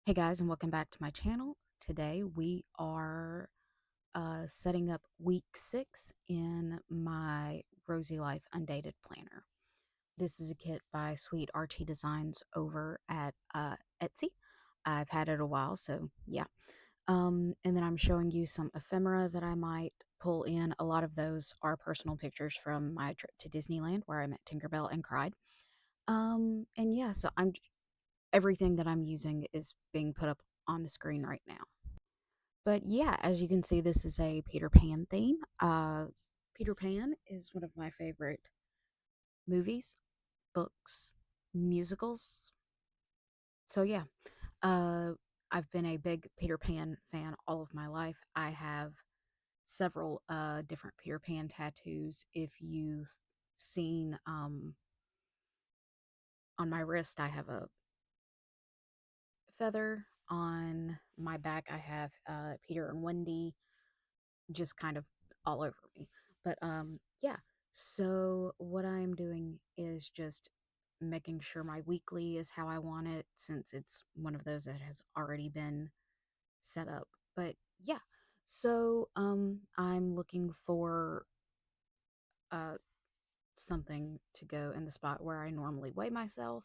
Hey guys, and welcome back to my channel. Today we are setting up week 6 in my Rosy Life Undated Planner. This is a kit by Sweet Archie Designs over at Etsy. I've had it a while, so yeah. And then I'm showing you some ephemera that I might pull in. A lot of those are personal pictures from my trip to Disneyland where I met Tinkerbell and cried. And yeah, so everything that I'm using is being put up on the screen right now. But yeah, as you can see, this is a Peter Pan theme. Peter Pan is one of my favorite movies, books, musicals. So yeah, uh, I've been a big Peter Pan fan all of my life. I have several different Peter Pan tattoos. If you've seen on my wrist, I have a feather. On my back, I have Peter and Wendy just kind of all over me. But yeah. So what I'm doing is just making sure my weekly is how I want it since it's one of those that has already been set up. But yeah. So I'm looking for uh something to go in the spot where I normally weigh myself.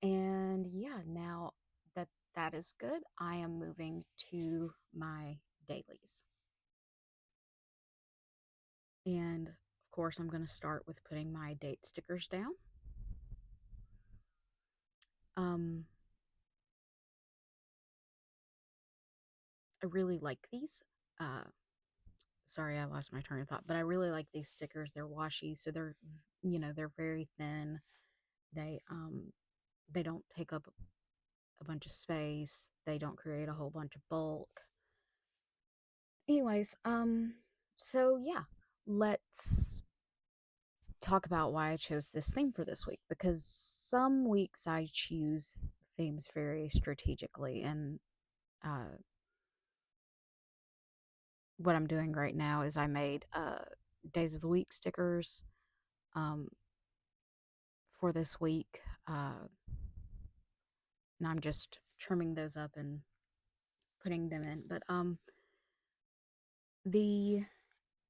And yeah, now that that is good, I am moving to my dailies. And of course, I'm going to start with putting my date stickers down. Um, I really like these. Uh, Sorry, I lost my train of thought, but I really like these stickers. They're washy, so they're very thin. They um they don't take up a bunch of space. They don't create a whole bunch of bulk. Anyways, so yeah, let's talk about why I chose this theme for this week because some weeks I choose themes very strategically, and uh, what I'm doing right now is I made days of the week stickers um, for this week, and I'm just trimming those up and putting them in. But the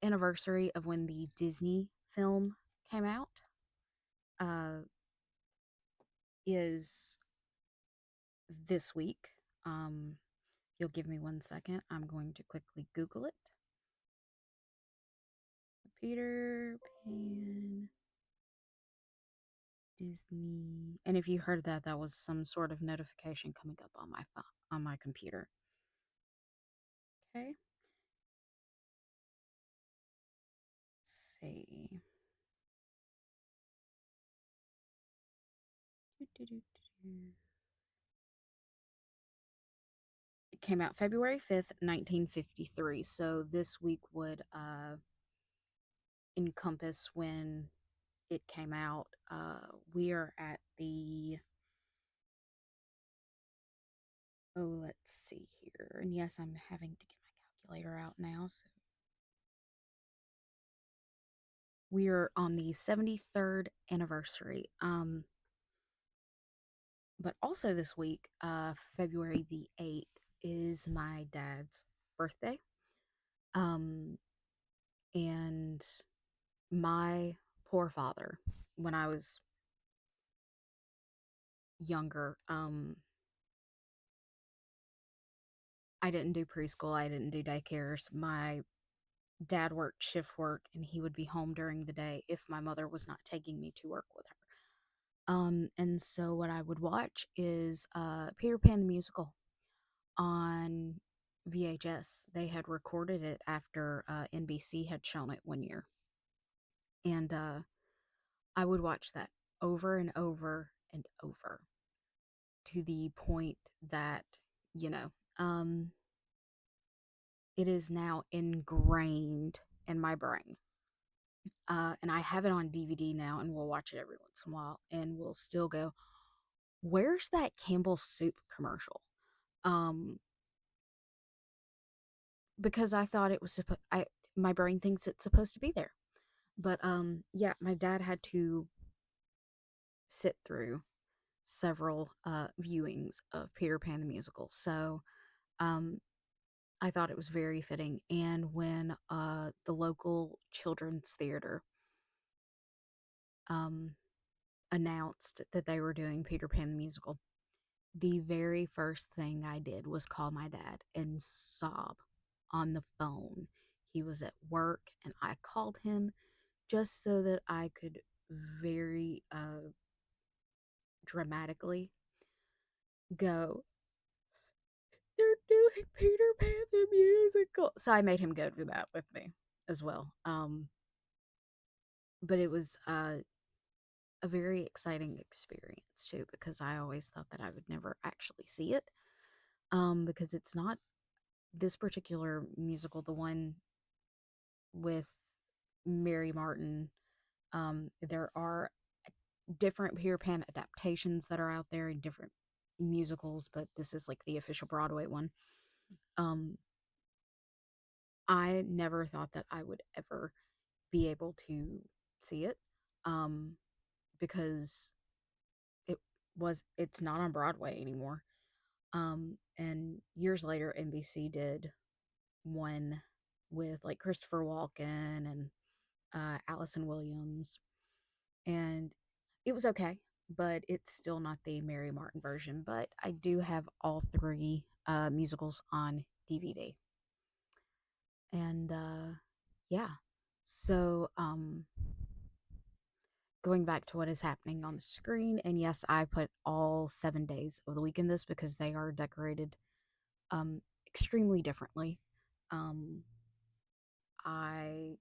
anniversary of when the Disney film came out uh, is this week. Um, you'll give me 1 second. I'm going to quickly Google it. Peter Pan Disney. And if you heard that, that was some sort of notification coming up on my phone, on my computer. Okay. Let's see. It came out February 5th, 1953. So this week would encompass when it came out. We are at the, oh, let's see here. And yes, I'm having to get my calculator out now. So we are on the 73rd anniversary. But also this week, February the 8th, is my dad's birthday. Um, and my poor father, when I was younger, I didn't do preschool, I didn't do daycares. My dad worked shift work and he would be home during the day if my mother was not taking me to work with her. And so what I would watch is Peter Pan the musical on VHS. They had recorded it after NBC had shown it one year. And I would watch that over and over and over to the point that, you know, um, it is now ingrained in my brain. And I have it on DVD now, and we'll watch it every once in a while, and we'll still go, "Where's that Campbell soup commercial?" Um, because I thought it was supposed. I My brain thinks it's supposed to be there, but yeah, my dad had to sit through several viewings of Peter Pan the musical. So um, I thought it was very fitting. And when the local children's theater um, announced that they were doing Peter Pan the musical, the very first thing I did was call my dad and sob on the phone. He was at work, and I called him just so that I could very dramatically go, "They're doing Peter Pan the musical." So I made him go do that with me as well. But it was a very exciting experience too, because I always thought that I would never actually see it. Because it's not this particular musical, the one with Mary Martin. There are different Peter Pan adaptations that are out there in different musicals, but this is like the official Broadway one. Um, I never thought that I would ever be able to see it, um, because it it's not on Broadway anymore. And years later, NBC did one with like Christopher Walken and Allison Williams, and it was okay, but it's still not the Mary Martin version. But I do have all three musicals on DVD, and yeah. So going back to what is happening on the screen, and yes, I put all 7 days of the week in this because they are decorated extremely differently. Um, I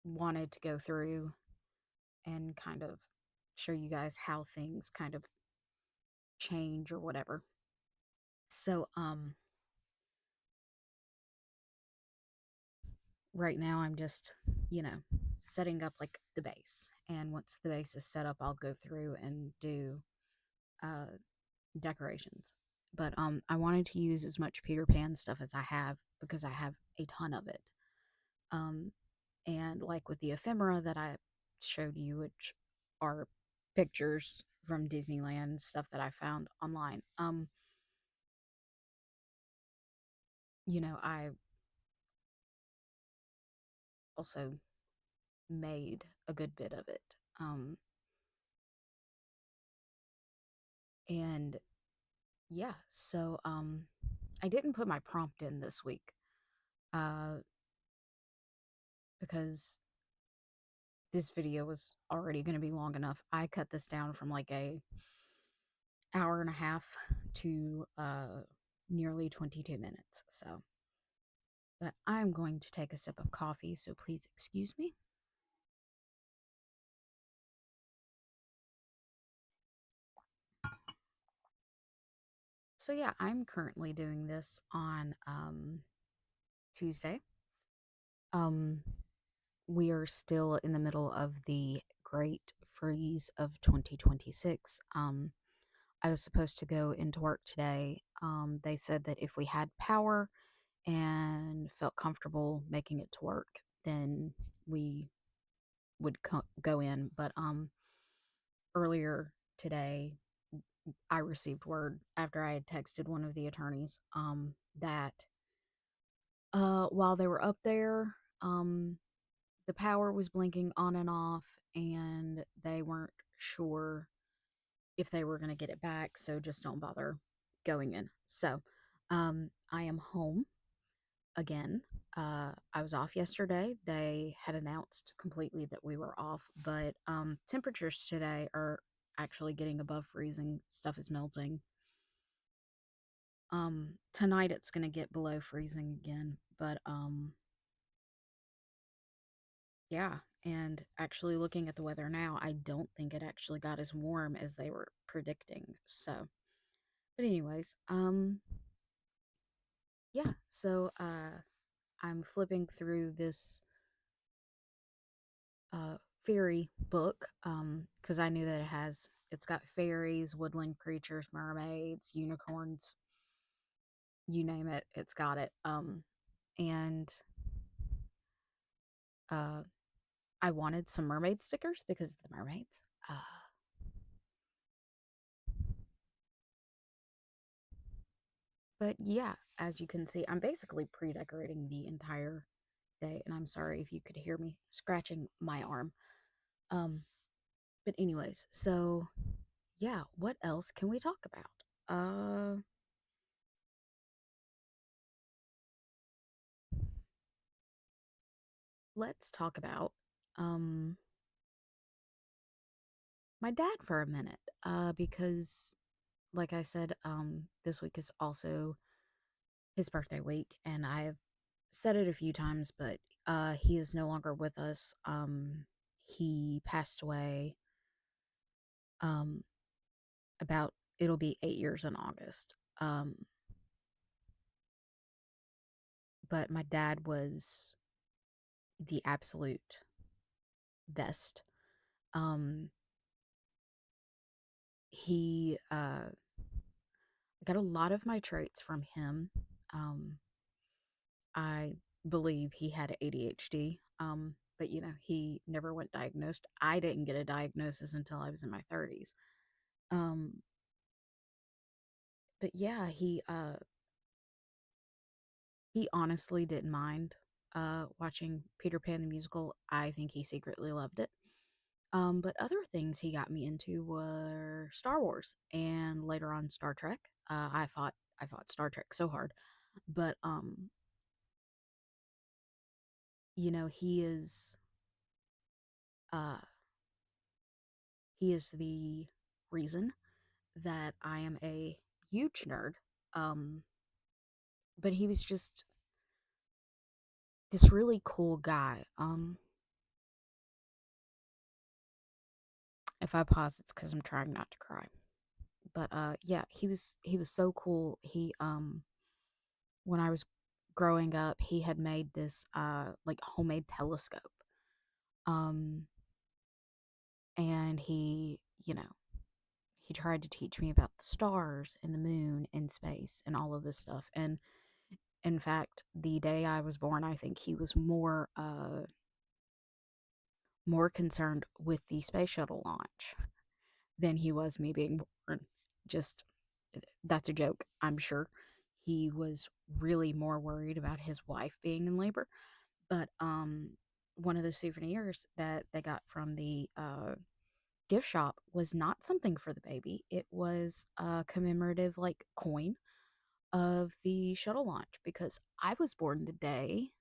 wanted to go through and kind of show you guys how things kind of change or whatever. So, right now I'm just, you know, setting up like the base. And once the base is set up, I'll go through and do uh decorations. But I wanted to use as much Peter Pan stuff as I have because I have a ton of it. Um and like with the ephemera that I showed you, which are pictures from Disneyland, stuff that I found online. I also made a good bit of it. And yeah, so I didn't put my prompt in this week uh because this video was already going to be long enough. I cut this down from like a hour and a half to nearly 22 minutes. So, but I'm going to take a sip of coffee, so please excuse me. So yeah, I'm currently doing this on Tuesday. Um we are still in the middle of the great freeze of 2026. I was supposed to go into work today. They said that if we had power and felt comfortable making it to work, then we would go in. But earlier today, I received word after I had texted one of the attorneys that while they were up there, the power was blinking on and off, and they weren't sure if they were going to get it back. So just don't bother going in. So I am home again. I was off yesterday. They had announced completely that we were off, but temperatures today are actually getting above freezing. Stuff is melting. Tonight it's going to get below freezing again, but yeah, and actually looking at the weather now, I don't think it actually got as warm as they were predicting. So, but anyways, yeah, so I'm flipping through this uh fairy book because I knew that it's got fairies, woodland creatures, mermaids, unicorns, you name it, it's got it. And uh I wanted some mermaid stickers because of the mermaids. But yeah, as you can see, I'm basically pre-decorating the entire day, and I'm sorry if you could hear me scratching my arm. Um, but anyways, so yeah, what else can we talk about? Let's talk about um my dad for a minute. Because like I said, this week is also his birthday week, and I've said it a few times, but he is no longer with us. He passed away um about it'll be 8 years in August. But my dad was the absolute best. Um, he got a lot of my traits from him. Um, I believe he had ADHD. But he never went diagnosed. I didn't get a diagnosis until I was in my 30s. Um, but yeah, he honestly didn't mind watching Peter Pan the musical. I think he secretly loved it. But other things he got me into were Star Wars and later on Star Trek. I fought Star Trek so hard, but he uh the reason that I am a huge nerd. Um, but he was just this really cool guy. If I pause, it's because I'm trying not to cry. But yeah, he was so cool. He when I was growing up, he had made this like homemade telescope. Um and he tried to teach me about the stars and the moon and space and all of this stuff. And in fact, the day I was born, I think he was more concerned with the space shuttle launch than he was me being born. Just that's a joke, I'm sure. He was really more worried about his wife being in labor. But one of the souvenirs that they got from the gift shop was not something for the baby. It was a commemorative like coin of the shuttle launch because I was born the day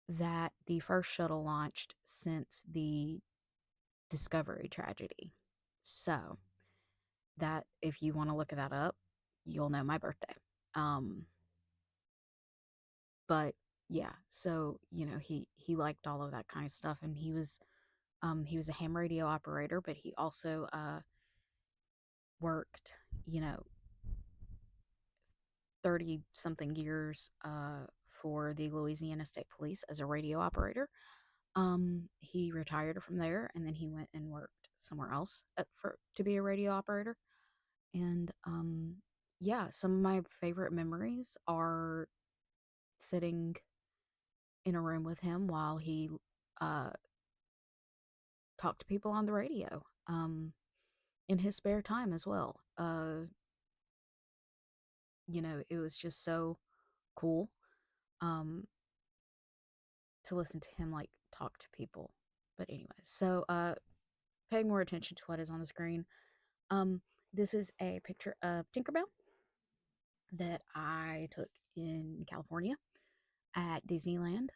that the first shuttle launched since the Discovery tragedy. So, that if you want to look that up, you'll know my birthday. Um but yeah, so he liked all of that kind of stuff, and he was a ham radio operator, but he also worked, you know, 30 something years for the Louisiana State Police as a radio operator. He retired from there, and then he went and worked somewhere else for to be a radio operator. And yeah, some of my favorite memories are sitting in a room with him while he uh talked to people on the radio. In his spare time as well. It was just so cool um to listen to him like talk to people. But anyways, so paying more attention to what is on the screen. Um this is a picture of Tinkerbell that I took in California at Disneyland.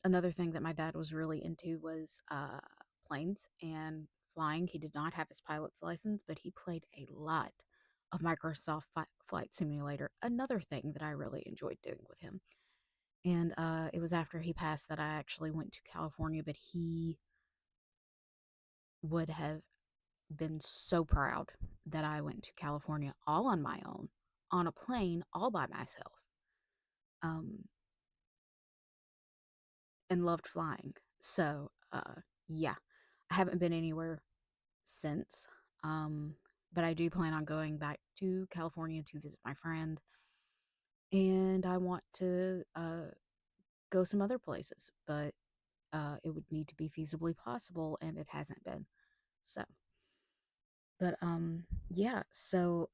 Another thing that my dad was really into was planes and flying. He did not have his pilot's license, but he played a lot of Microsoft Flight Simulator. Another thing that I really enjoyed doing with him. And it was after he passed that I actually went to California, but he would have been so proud that I went to California all on my own, on a plane, all by myself, um, and loved flying. So, yeah, I haven't been anywhere since, um, but I do plan on going back to California to visit my friend, and I want to go some other places, but it would need to be feasibly possible, and it hasn't been. So, but yeah, so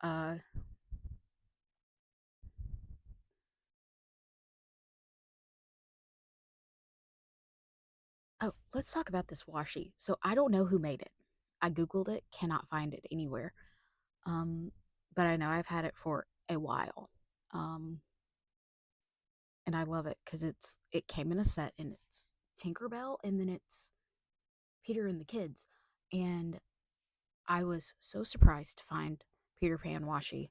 Oh, let's talk about this washi. So I don't know who made it. I googled it, cannot find it anywhere. Um, but I know I've had it for a while. Um, and I love it because it came in a set and it's Tinkerbell and then it's Peter and the kids. And I was so surprised to find Peter Pan washi.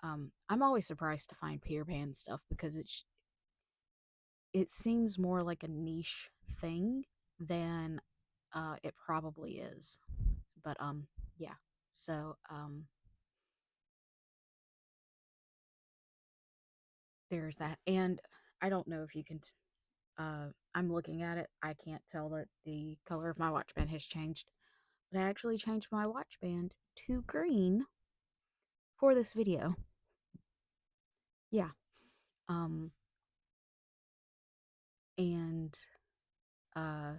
I'm always surprised to find Peter Pan stuff because it seems more like a niche thing than it probably is. But yeah. So there's that. And I don't know if you can I'm looking at it. I can't tell that the color of my watch band has changed. But I actually changed my watch band to green for this video. Yeah. Um and uh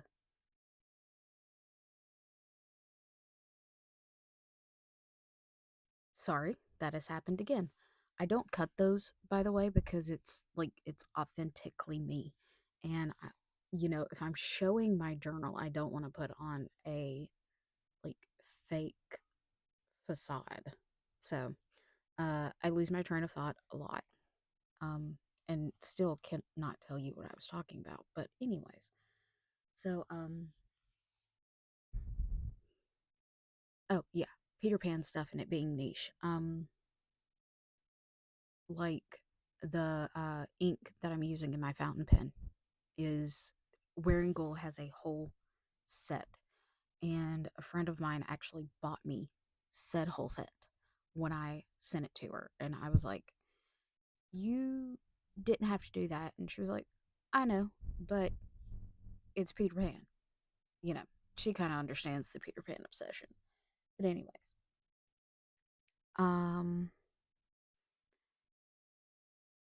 sorry, that has happened again. I don't cut those, by the way, because it's authentically me. And if I'm showing my journal, I don't want to put on a like fake facade. So, I lose my train of thought a lot. Um and still cannot tell you what I was talking about. But anyways, so oh yeah, Peter Pan stuff and it being niche. Like the ink that I'm using in my fountain pen is Wearing Goal has a whole set, and a friend of mine actually bought me said whole set when I sent it to her, and I was like, "You didn't have to do that," and she was like, "I know, but it's Peter Pan." You know, she kind of understands the Peter Pan obsession. But anyways, um,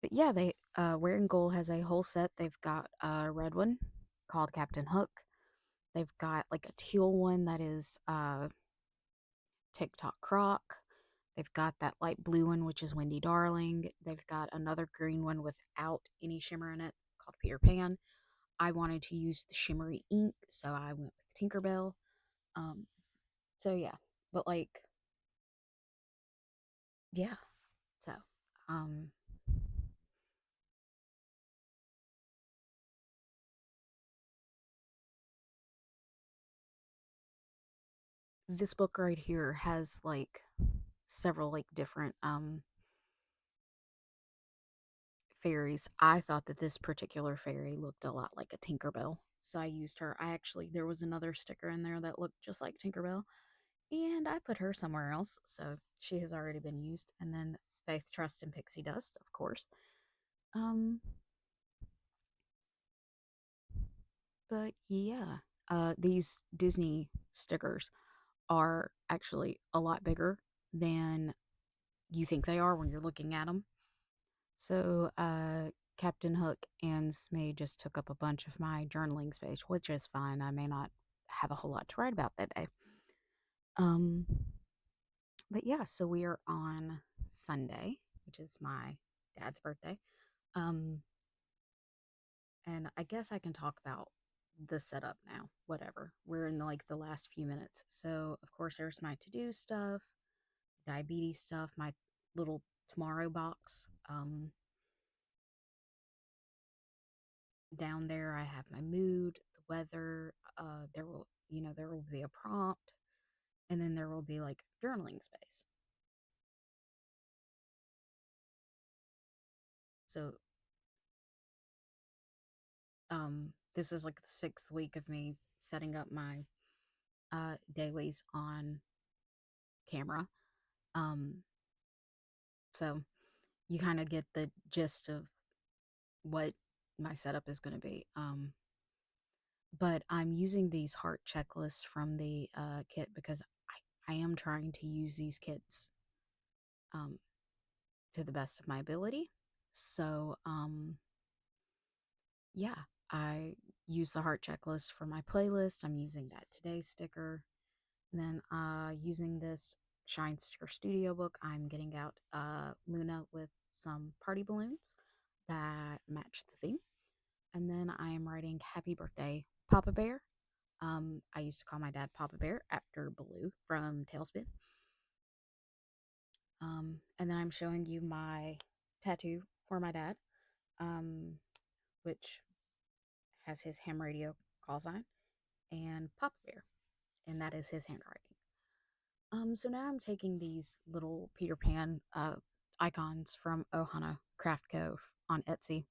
but yeah, they Wearing Goal has a whole set. They've got a red one called Captain Hook. They've got like a teal one that is TikTok Croc. They've got that light blue one, which is Wendy Darling. They've got another green one without any shimmer in it called Peter Pan. I wanted to use the shimmery ink, so I went with Tinkerbell. Um, so yeah, but like, yeah. So, um, this book right here has like several like different fairies. I thought that this particular fairy looked a lot like a Tinkerbell. So I used her. There was another sticker in there that looked just like Tinkerbell. And I put her somewhere else. So she has already been used. And then Faith, Trust, and Pixie Dust, of course. Um, but yeah, these Disney stickers are actually a lot bigger than you think they are when you're looking at them. So, Captain Hook and Smee just took up a bunch of my journaling space, which is fine. I may not have a whole lot to write about that day. Um, but yeah, so we are on Sunday, which is my dad's birthday. Um, and I guess I can talk about the setup now. Whatever. We're in like the last few minutes. So, of course, there's my to-do stuff, diabetes stuff, my little tomorrow box. Down there I have my mood, the weather, there will be a prompt, and then there will be like journaling space. So this is like the sixth week of me setting up my dailies on camera. Um so you kind of get the gist of what my setup is going to be. But I'm using these heart checklists from the kit because I am trying to use these kits um, to the best of my ability. So, yeah, I use the heart checklist for my playlist. I'm using that today sticker. And then, using this Shine Sticker Studio book, I'm getting out Luna with some party balloons that match the theme. And then I am writing Happy Birthday, Papa Bear. I used to call my dad Papa Bear after Baloo from Tailspin. And then I'm showing you my tattoo for my dad, um, which has his ham radio call sign and Papa Bear, and that is his handwriting. So now I'm taking these little Peter Pan icons from Ohana Craft Co. On Etsy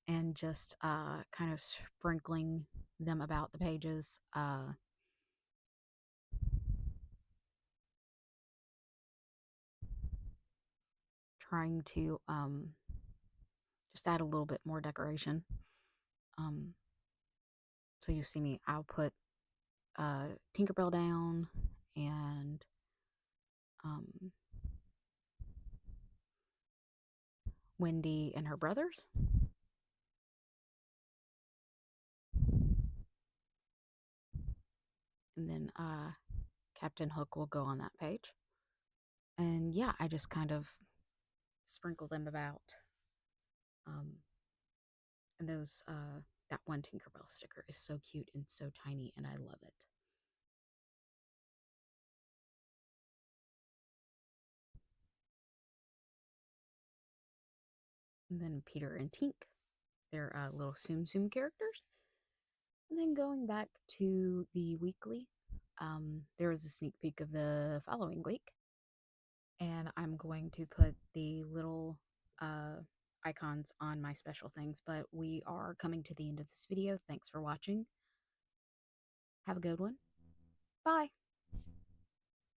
and just kind of sprinkling them about the pages. Trying to just add a little bit more decoration. Um, so you see me, I'll put Tinkerbell down and um, Wendy and her brothers. And then Captain Hook will go on that page. And yeah, I just kind of sprinkle them about. Um, and that one Tinkerbell sticker is so cute and so tiny, and I love it. And then Peter and Tink, they're little Tsum Tsum characters. And then going back to the weekly, there was a sneak peek of the following week. And I'm going to put the little uh, icons on my special things. But we are coming to the end of this video. Thanks for watching. Have a good one. Bye.